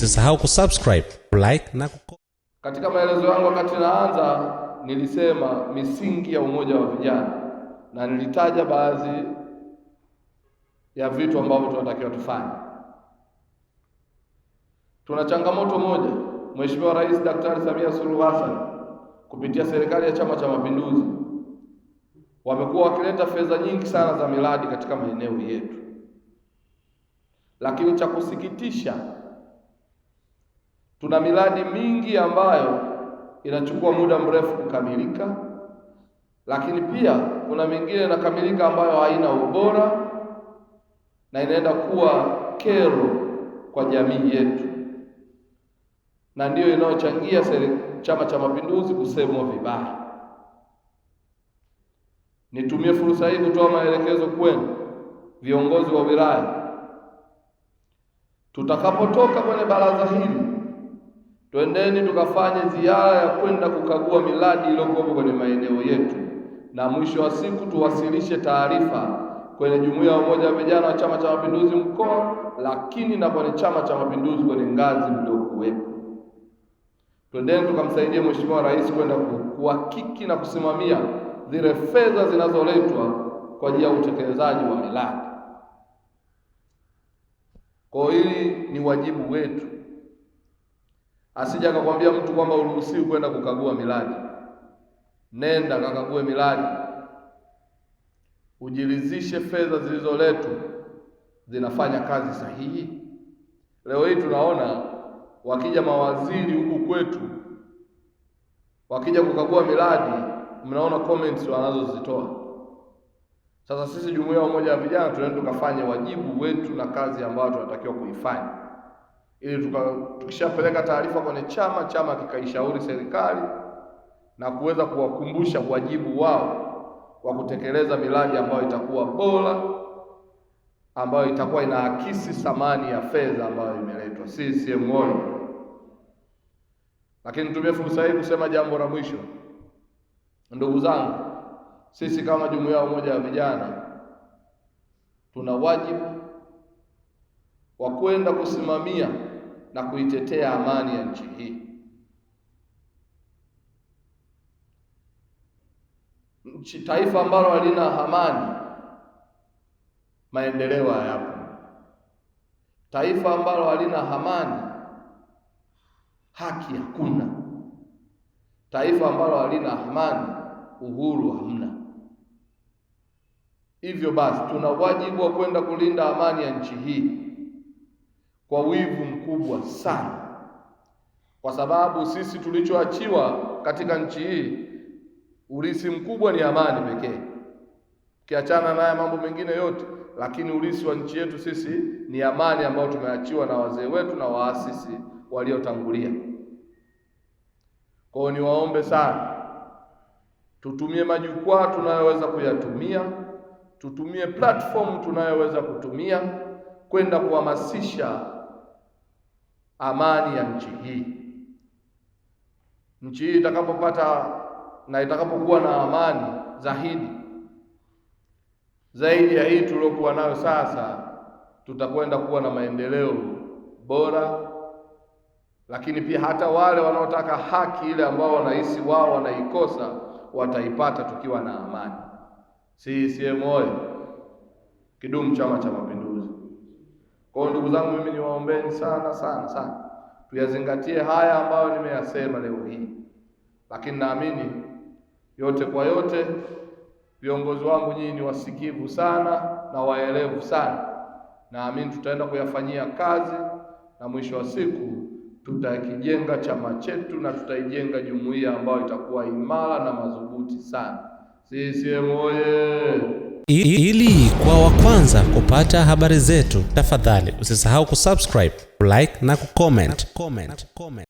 usisahau kusubscribe, like na Katika maelezo yangu wakati naanza nilisema misingi ya umoja wa vijana na nilitaja baadhi ya vitu ambavyo tunatakiwa tufanye. Tuna changamoto moja. Mheshimiwa Rais Daktari Samia Suluhu Hassan kupitia serikali ya Chama cha Mapinduzi wamekuwa wakileta fedha nyingi sana za miradi katika maeneo yetu, lakini cha kusikitisha, tuna miradi mingi ambayo inachukua muda mrefu kukamilika, lakini pia kuna mingine inakamilika ambayo haina ubora na inaenda kuwa kero kwa jamii yetu, na ndiyo inayochangia Chama cha Mapinduzi kusemwa vibaya. Nitumie fursa hii kutoa maelekezo kwenu viongozi wa wilaya. Tutakapotoka kwenye baraza hili, twendeni tukafanye ziara ya kwenda kukagua miradi iliyokuwa kwenye maeneo yetu, na mwisho wa siku tuwasilishe taarifa kwenye Jumuiya ya Umoja wa Vijana wa Chama cha Mapinduzi mkoa, lakini na kwenye Chama cha Mapinduzi kwenye ngazi mliokuwepo. Twendeni tukamsaidie Mheshimiwa Rais kwenda kuhakiki na kusimamia zile fedha zinazoletwa kwa ajili ya utekelezaji wa miradi. Kwa hili ni wajibu wetu. Asija akakwambia mtu kwamba uruhusiwi kwenda kukagua miradi. Nenda kakague miradi, ujiridhishe fedha zilizoletwa zinafanya kazi sahihi. Leo hii tunaona wakija mawaziri huku kwetu, wakija kukagua miradi, mnaona comments wanazozitoa. Sasa sisi Jumuiya ya Umoja wa Vijana tunaenda tukafanye wajibu wetu na kazi ambayo tunatakiwa kuifanya, ili tukishapeleka taarifa kwenye chama kikaishauri serikali na kuweza kuwakumbusha wajibu wao wa kutekeleza miradi ambayo itakuwa bora, ambayo itakuwa inaakisi thamani ya fedha ambayo imeletwa. CCM oyee! Lakini nitumie fursa hii kusema jambo la mwisho. Ndugu zangu, sisi kama Jumuiya ya Umoja wa Vijana tuna wajibu wa kwenda kusimamia na kuitetea amani ya nchi hii. Taifa ambalo halina amani, maendeleo hayapo. Taifa ambalo halina amani, haki hakuna. Taifa ambalo halina amani, uhuru hamna. Hivyo basi tuna wajibu wa kwenda kulinda amani ya nchi hii kwa wivu mkubwa sana, kwa sababu sisi tulichoachiwa katika nchi hii, urithi mkubwa ni amani pekee, kiachana naye mambo mengine yote, lakini urithi wa nchi yetu sisi ni amani ambayo tumeachiwa na wazee wetu na waasisi waliotangulia. Kwa hiyo niwaombe sana, tutumie majukwaa tunayoweza kuyatumia, tutumie platform tunayoweza kutumia kwenda kuhamasisha amani ya nchi hii. Nchi hii itakapopata na itakapokuwa na amani zaidi ya hii tuliokuwa nayo sasa, tutakwenda kuwa na maendeleo bora, lakini pia hata wale wanaotaka haki ile ambao wanahisi wao wanaikosa wataipata tukiwa na amani. CCM oyee! Kidumu Chama cha Mapinduzi! Kwa ndugu zangu, mimi niwaombeni sana tuyazingatie haya ambayo nimeyasema leo hii, lakini naamini yote kwa yote viongozi wangu nyinyi ni wasikivu sana na waelevu sana. Naamini tutaenda kuyafanyia kazi na mwisho wa siku tutakijenga chama chetu na tutaijenga jumuiya ambayo itakuwa imara na madhubuti sana. CCM oyee! Ili kwa wa kwanza kupata habari zetu, tafadhali usisahau kusubscribe, like na kucomment.